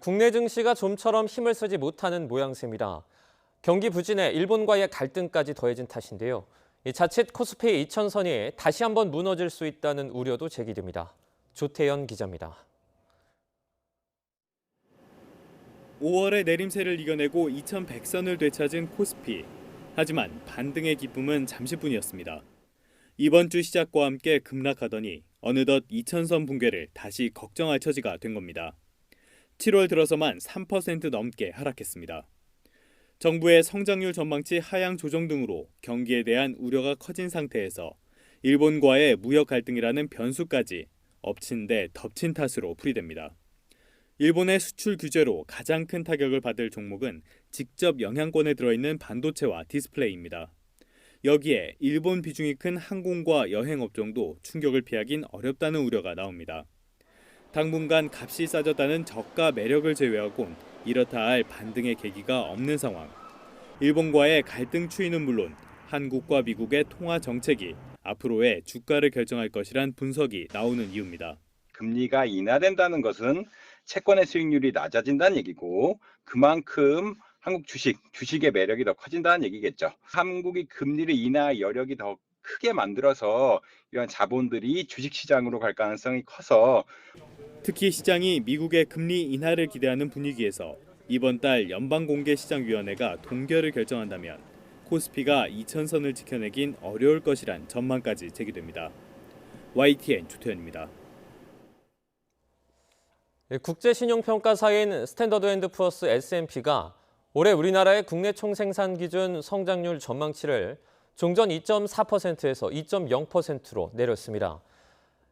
국내 증시가 좀처럼 힘을 쓰지 못하는 모양새입니다. 경기 부진에 일본과의 갈등까지 더해진 탓인데요. 자칫 코스피 2000선이 다시 한번 무너질 수 있다는 우려도 제기됩니다. 조태현 기자입니다. 5월의 내림세를 이겨내고 2100선을 되찾은 코스피. 하지만 반등의 기쁨은 잠시뿐이었습니다. 이번 주 시작과 함께 급락하더니 어느덧 2000선 붕괴를 다시 걱정할 처지가 된 겁니다. 7월 들어서만 3% 넘게 하락했습니다. 정부의 성장률 전망치 하향 조정 등으로 경기에 대한 우려가 커진 상태에서 일본과의 무역 갈등이라는 변수까지 엎친 데 덮친 탓으로 풀이됩니다. 일본의 수출 규제로 가장 큰 타격을 받을 종목은 직접 영향권에 들어있는 반도체와 디스플레이입니다. 여기에 일본 비중이 큰 항공과 여행업종도 충격을 피하긴 어렵다는 우려가 나옵니다. 당분간 값이 싸졌다는 저가 매력을 제외하곤 이렇다 할 반등의 계기가 없는 상황. 일본과의 갈등 추이는 물론 한국과 미국의 통화 정책이 앞으로의 주가를 결정할 것이란 분석이 나오는 이유입니다. 금리가 인하된다는 것은 채권의 수익률이 낮아진다는 얘기고 그만큼 한국 주식의 매력이 더 커진다는 얘기겠죠. 한국이 금리를 인하 여력이 더 크게 만들어서 이런 자본들이 주식시장으로 갈 가능성이 커서 특히 시장이 미국의 금리 인하를 기대하는 분위기에서 이번 달 연방공개시장위원회가 동결을 결정한다면 코스피가 2000선을 지켜내긴 어려울 것이란 전망까지 제기됩니다. YTN 조태현입니다. 국제신용평가사인 스탠더드앤드푸어스 S&P가 올해 우리나라의 국내 총생산 기준 성장률 전망치를 종전 2.4%에서 2.0%로 내렸습니다.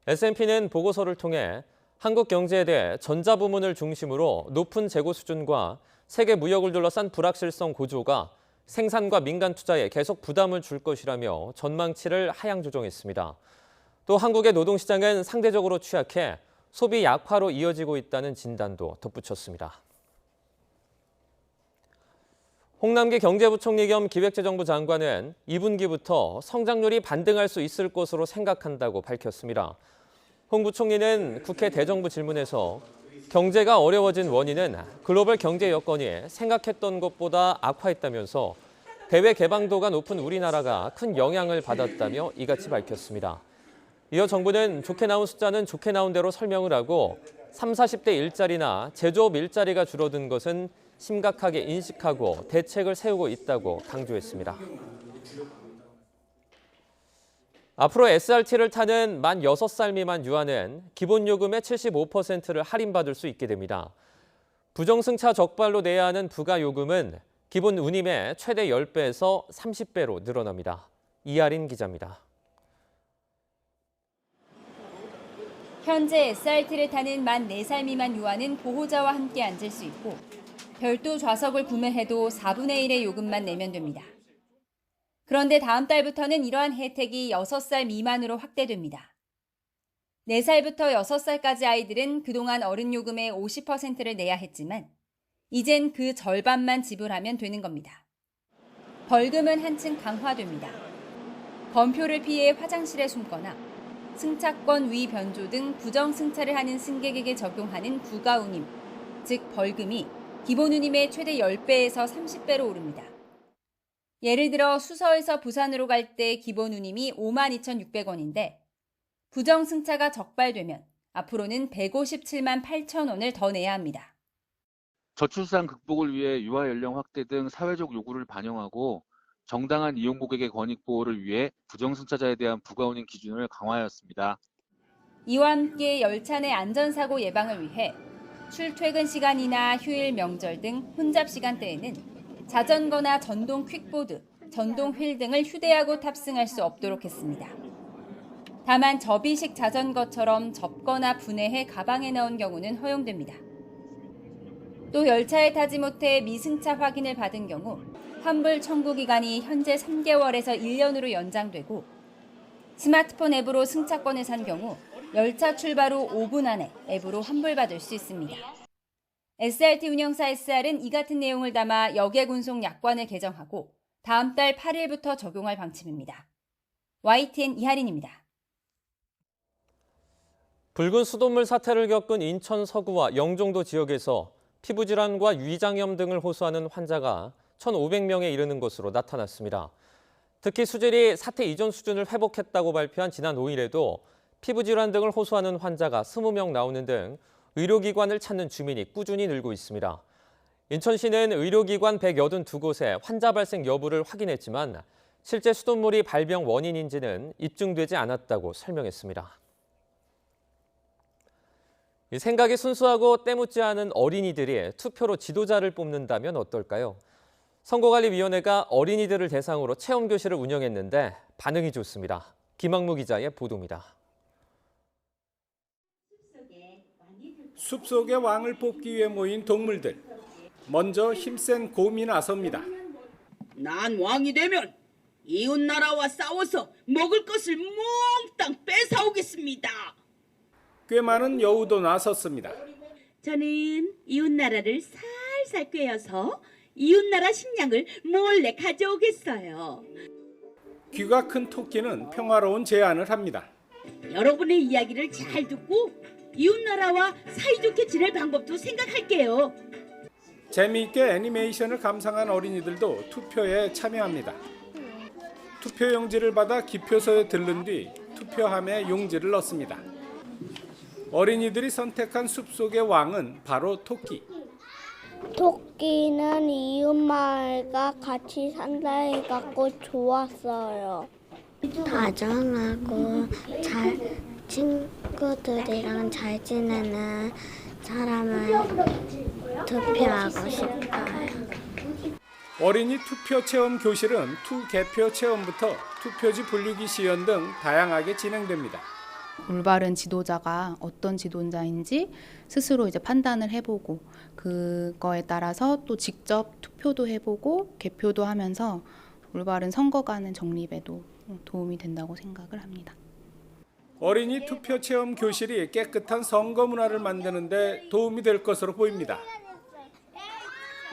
S&P는 보고서를 통해 한국 경제에 대해 전자부문을 중심으로 높은 재고 수준과 세계 무역을 둘러싼 불확실성 고조가 생산과 민간 투자에 계속 부담을 줄 것이라며 전망치를 하향 조정했습니다. 또 한국의 노동시장은 상대적으로 취약해 소비 약화로 이어지고 있다는 진단도 덧붙였습니다. 홍남기 경제부총리 겸 기획재정부 장관은 2분기부터 성장률이 반등할 수 있을 것으로 생각한다고 밝혔습니다. 홍 부총리는 국회 대정부 질문에서 경제가 어려워진 원인은 글로벌 경제 여건이 생각했던 것보다 악화했다면서 대외 개방도가 높은 우리나라가 큰 영향을 받았다며 이같이 밝혔습니다. 이어 정부는 좋게 나온 숫자는 좋게 나온 대로 설명을 하고 30, 40대 일자리나 제조업 일자리가 줄어든 것은 심각하게 인식하고 대책을 세우고 있다고 강조했습니다. 앞으로 SRT를 타는 만 6살 미만 유아는 기본요금의 75%를 할인받을 수 있게 됩니다. 부정승차 적발로 내야 하는 부가요금은 기본 운임의 최대 10배에서 30배로 늘어납니다. 이하린 기자입니다. 현재 SRT를 타는 만 4살 미만 유아는 보호자와 함께 앉을 수 있고 별도 좌석을 구매해도 4분의 1의 요금만 내면 됩니다. 그런데 다음 달부터는 이러한 혜택이 6살 미만으로 확대됩니다. 4살부터 6살까지 아이들은 그동안 어른 요금의 50%를 내야 했지만 이젠 그 절반만 지불하면 되는 겁니다. 벌금은 한층 강화됩니다. 검표를 피해 화장실에 숨거나 승차권 위 변조 등 부정승차를 하는 승객에게 적용하는 부가운임, 즉 벌금이 기본운임의 최대 10배에서 30배로 오릅니다. 예를 들어 수서에서 부산으로 갈 때 기본운임이 52,600원인데 부정승차가 적발되면 앞으로는 157만 8천 원을 더 내야 합니다. 저출산 극복을 위해 유아 연령 확대 등 사회적 요구를 반영하고 정당한 이용 고객의 권익 보호를 위해 부정승차자에 대한 부가운임 기준을 강화하였습니다. 이와 함께 열차 내 안전사고 예방을 위해 출퇴근 시간이나 휴일 명절 등 혼잡 시간대에는 자전거나 전동 퀵보드, 전동 휠 등을 휴대하고 탑승할 수 없도록 했습니다. 다만 접이식 자전거처럼 접거나 분해해 가방에 넣은 경우는 허용됩니다. 또 열차에 타지 못해 미승차 확인을 받은 경우 환불 청구 기간이 현재 3개월에서 1년으로 연장되고 스마트폰 앱으로 승차권을 산 경우 열차 출발 후 5분 안에 앱으로 환불받을 수 있습니다. SRT 운영사 SR은 이 같은 내용을 담아 역외군송 약관을 개정하고 다음 달 8일부터 적용할 방침입니다. YTN 이하린입니다. 붉은 수돗물 사태를 겪은 인천 서구와 영종도 지역에서 피부질환과 위장염 등을 호소하는 환자가 1,500명에 이르는 것으로 나타났습니다. 특히 수질이 사태 이전 수준을 회복했다고 발표한 지난 5일에도 피부질환 등을 호소하는 환자가 20명 나오는 등 의료기관을 찾는 주민이 꾸준히 늘고 있습니다. 인천시는 의료기관 182곳에 환자 발생 여부를 확인했지만 실제 수돗물이 발병 원인인지는 입증되지 않았다고 설명했습니다. 생각이 순수하고 때묻지 않은 어린이들이 투표로 지도자를 뽑는다면 어떨까요? 선거관리위원회가 어린이들을 대상으로 체험교실을 운영했는데 반응이 좋습니다. 김학무 기자의 보도입니다. 숲속의 왕을 뽑기 위해 모인 동물들. 먼저 힘센 곰이 나섭니다. 난 왕이 되면 이웃나라와 싸워서 먹을 것을 몽땅 뺏어오겠습니다. 꽤 많은 여우도 나섰습니다. 저는 이웃나라를 살살 꿰어서 이웃나라 식량을 몰래 가져오겠어요. 귀가 큰 토끼는 평화로운 제안을 합니다. 여러분의 이야기를 잘 듣고 이웃나라와 사이좋게 지낼 방법도 생각할게요. 재미있게 애니메이션을 감상한 어린이들도 투표에 참여합니다. 투표 용지를 받아 기표소에 들른 뒤 투표함에 용지를 넣습니다. 어린이들이 선택한 숲속의 왕은 바로 토끼. 토끼는 이웃마을과 같이 산다 해갖고 좋았어요. 다정하고 친구들이랑 잘 지내는 사람을 투표하고 싶어요. 어린이 투표 체험 교실은 투개표 체험부터 투표지 분류기 시연 등 다양하게 진행됩니다. 올바른 지도자가 어떤 지도자인지 스스로 이제 판단을 해보고 그거에 따라서 또 직접 투표도 해보고 개표도 하면서 올바른 선거관의 정립에도 도움이 된다고 생각을 합니다. 어린이 투표 체험 교실이 깨끗한 선거 문화를 만드는 데 도움이 될 것으로 보입니다.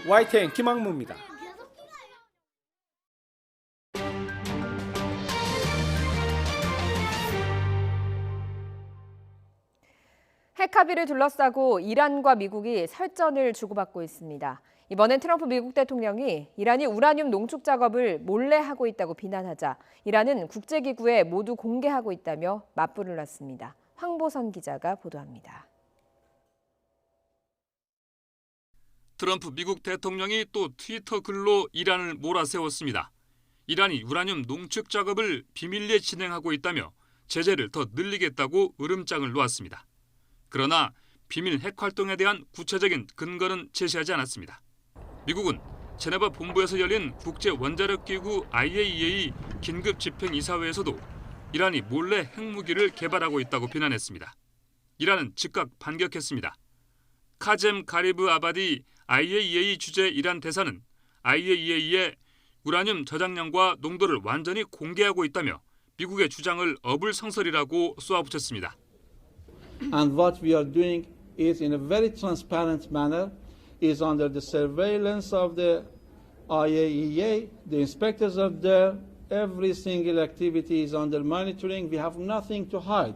YTN 김학무입니다. 핵합의를 둘러싸고 이란과 미국이 설전을 주고받고 있습니다. 이번엔 트럼프 미국 대통령이 이란이 우라늄 농축 작업을 몰래 하고 있다고 비난하자 이란은 국제기구에 모두 공개하고 있다며 맞불을 놨습니다. 황보선 기자가 보도합니다. 트럼프 미국 대통령이 또 트위터 글로 이란을 몰아세웠습니다. 이란이 우라늄 농축 작업을 비밀리에 진행하고 있다며 제재를 더 늘리겠다고 으름장을 놓았습니다. 그러나 비밀 핵 활동에 대한 구체적인 근거는 제시하지 않았습니다. 미국은 제네바 본부에서 열린 국제원자력기구 IAEA 긴급 집행 이사회에서도 이란이 몰래 핵무기를 개발하고 있다고 비난했습니다. 이란은 즉각 반격했습니다. 카젬 가리브 아바디 IAEA 주재 이란 대사는 IAEA의 우라늄 저장량과 농도를 완전히 공개하고 있다며 미국의 주장을 어불성설이라고 쏘아붙였습니다. And what we are doing is in a very transparent manner, is under the surveillance of the IAEA, the inspectors are there, every single activity is under monitoring, we have nothing to hide.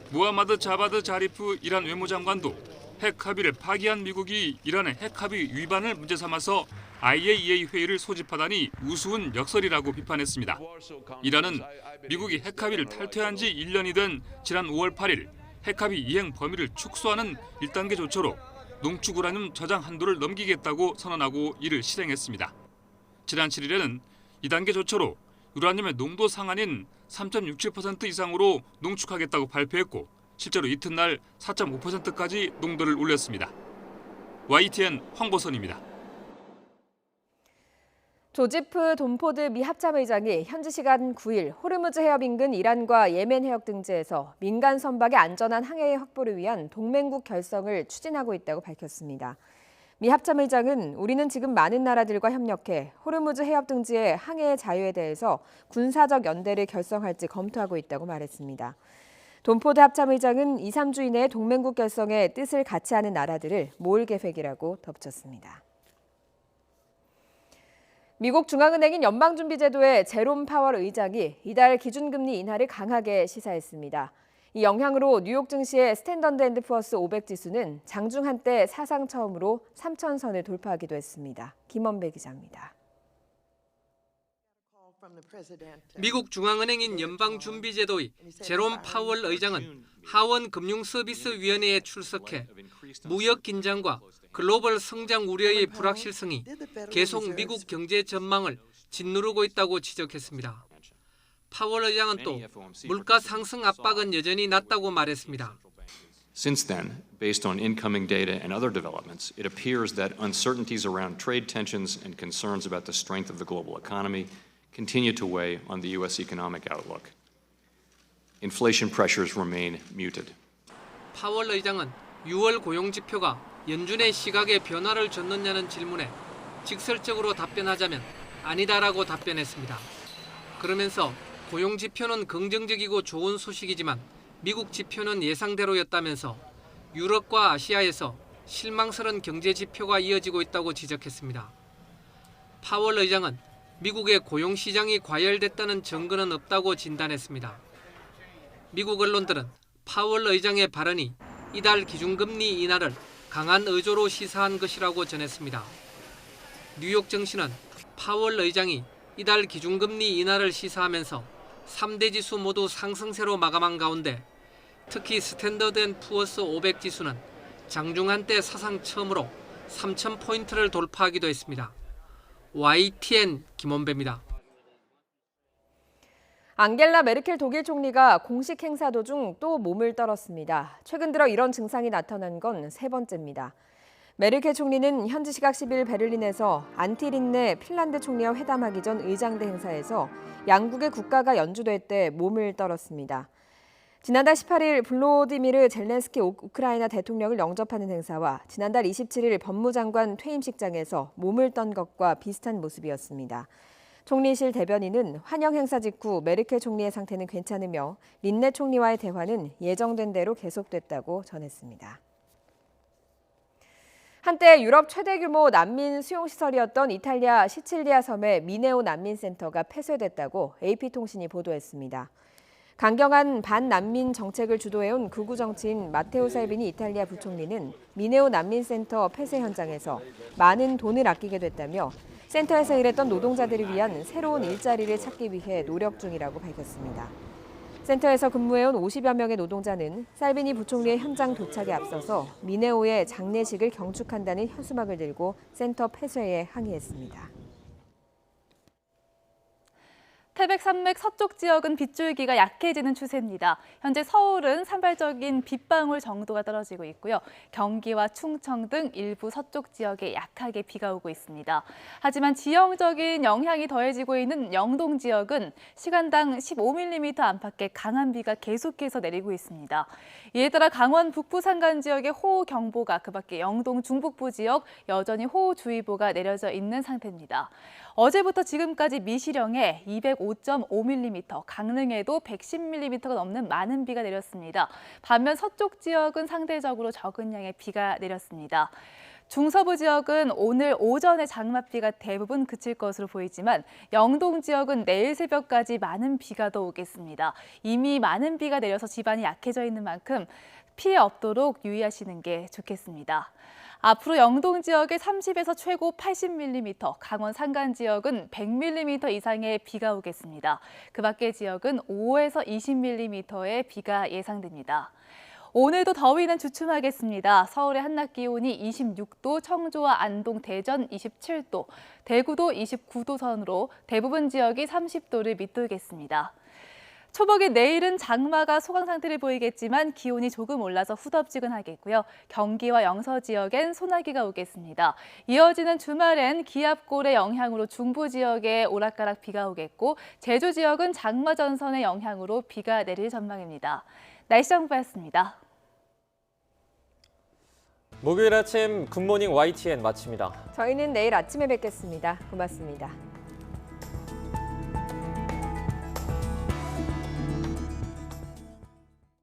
무하마드 자바드 자리프 이란 외무장관도 핵 합의를 파기한 미국이 이란의 핵 합의 위반을 문제 삼아서 IAEA 회의를 소집하다니 우스운 역설이라고 비판했습니다. 이란은 미국이 핵 합의를 탈퇴한 지 1년이 된 지난 5월 8일 핵합의 이행 범위를 축소하는 1단계 조처로 농축 우라늄 저장 한도를 넘기겠다고 선언하고 이를 실행했습니다. 지난 7일에는 2단계 조처로 우라늄의 농도 상한인 3.67% 이상으로 농축하겠다고 발표했고 실제로 이튿날 4.5%까지 농도를 올렸습니다. YTN 황보선입니다. 조지프 돈포드 미 합참의장이 현지 시간 9일 호르무즈 해협 인근 이란과 예멘 해역 등지에서 민간 선박의 안전한 항해 확보를 위한 동맹국 결성을 추진하고 있다고 밝혔습니다. 미 합참의장은 우리는 지금 많은 나라들과 협력해 호르무즈 해협 등지의 항해 자유에 대해서 군사적 연대를 결성할지 검토하고 있다고 말했습니다. 돈포드 합참의장은 2, 3주 이내에 동맹국 결성에 뜻을 같이 하는 나라들을 모을 계획이라고 덧붙였습니다. 미국 중앙은행인 연방준비제도의 제롬 파월 의장이 이달 기준금리 인하를 강하게 시사했습니다. 이 영향으로 뉴욕 증시의 스탠더드 앤드 푸어스 500 지수는 장중 한때 사상 처음으로 3,000선을 돌파하기도 했습니다. 김원배 기자입니다. 미국 중앙은행인 연방준비제도의 제롬 파월 의장은 하원 금융서비스위원회에 출석해 무역 긴장과 글로벌 성장 우려의 불확실성이 계속 미국 경제 전망을 짓누르고 있다고 지적했습니다. 파월 의장은 또 물가 상승 압박은 여전히 낮다고 말했습니다. Since then, based on incoming data and other developments, it appears that uncertainties around trade tensions and concerns about the strength of the global economy continue to weigh on the U.S. economic outlook. Inflation pressures remain muted. 파월 의장은 6월 고용 지표가 연준의 시각에 변화를 줬느냐는 질문에 직설적으로 답변하자면 아니다라고 답변했습니다. 그러면서 고용 지표는 긍정적이고 좋은 소식이지만 미국 지표는 예상대로였다면서 유럽과 아시아에서 실망스러운 경제 지표가 이어지고 있다고 지적했습니다. 파월 의장은 미국의 고용 시장이 과열됐다는 증거는 없다고 진단했습니다. 미국 언론들은 파월 의장의 발언이 이달 기준금리 인하를 강한 의조로 시사한 것이라고 전했습니다. 뉴욕 증시는 파월 의장이 이달 기준금리 인하를 시사하면서 3대 지수 모두 상승세로 마감한 가운데 특히 스탠더드 앤 푸어스 500 지수는 장중 한때 사상 처음으로 3,000포인트를 돌파하기도 했습니다. YTN 김원배입니다. 앙겔라 메르켈 독일 총리가 공식 행사 도중 또 몸을 떨었습니다. 최근 들어 이런 증상이 나타난 건 세 번째입니다. 메르켈 총리는 현지 시각 10일 베를린에서 안티린네 핀란드 총리와 회담하기 전 의장대 행사에서 양국의 국가가 연주될 때 몸을 떨었습니다. 지난달 18일 블로디미르 젤렌스키 우크라이나 대통령을 영접하는 행사와 지난달 27일 법무장관 퇴임식장에서 몸을 떤 것과 비슷한 모습이었습니다. 총리실 대변인은 환영 행사 직후 메르켈 총리의 상태는 괜찮으며 린네 총리와의 대화는 예정된 대로 계속됐다고 전했습니다. 한때 유럽 최대 규모 난민 수용시설이었던 이탈리아 시칠리아 섬의 미네오 난민센터가 폐쇄됐다고 AP통신이 보도했습니다. 강경한 반난민 정책을 주도해온 극우 정치인 마테오 살비니 이탈리아 부총리는 미네오 난민센터 폐쇄 현장에서 많은 돈을 아끼게 됐다며 센터에서 일했던 노동자들을 위한 새로운 일자리를 찾기 위해 노력 중이라고 밝혔습니다. 센터에서 근무해온 50여 명의 노동자는 살비니 부총리의 현장 도착에 앞서서 미네오의 장례식을 경축한다는 현수막을 들고 센터 폐쇄에 항의했습니다. 태백 산맥 서쪽 지역은 빗줄기가 약해지는 추세입니다. 현재 서울은 산발적인 빗방울 정도가 떨어지고 있고요. 경기와 충청 등 일부 서쪽 지역에 약하게 비가 오고 있습니다. 하지만 지형적인 영향이 더해지고 있는 영동 지역은 시간당 15mm 안팎의 강한 비가 계속해서 내리고 있습니다. 이에 따라 강원 북부 산간 지역의 호우경보가 그밖에 영동 중북부 지역 여전히 호우주의보가 내려져 있는 상태입니다. 어제부터 지금까지 미시령에 205.5mm, 강릉에도 110mm가 넘는 많은 비가 내렸습니다. 반면 서쪽 지역은 상대적으로 적은 양의 비가 내렸습니다. 중서부 지역은 오늘 오전에 장맛비가 대부분 그칠 것으로 보이지만 영동 지역은 내일 새벽까지 많은 비가 더 오겠습니다. 이미 많은 비가 내려서 지반이 약해져 있는 만큼 피해 없도록 유의하시는 게 좋겠습니다. 앞으로 영동 지역에 30에서 최고 80mm, 강원 산간 지역은 100mm 이상의 비가 오겠습니다. 그 밖의 지역은 5에서 20mm의 비가 예상됩니다. 오늘도 더위는 주춤하겠습니다. 서울의 한낮 기온이 26도, 청주와 안동, 대전 27도, 대구도 29도 선으로 대부분 지역이 30도를 밑돌겠습니다. 초복인 내일은 장마가 소강 상태를 보이겠지만 기온이 조금 올라서 후덥지근하겠고요. 경기와 영서 지역엔 소나기가 오겠습니다. 이어지는 주말엔 기압골의 영향으로 중부 지역에 오락가락 비가 오겠고 제주 지역은 장마 전선의 영향으로 비가 내릴 전망입니다. 날씨 정보였습니다. 목요일 아침 굿모닝 YTN 마칩니다. 저희는 내일 아침에 뵙겠습니다. 고맙습니다.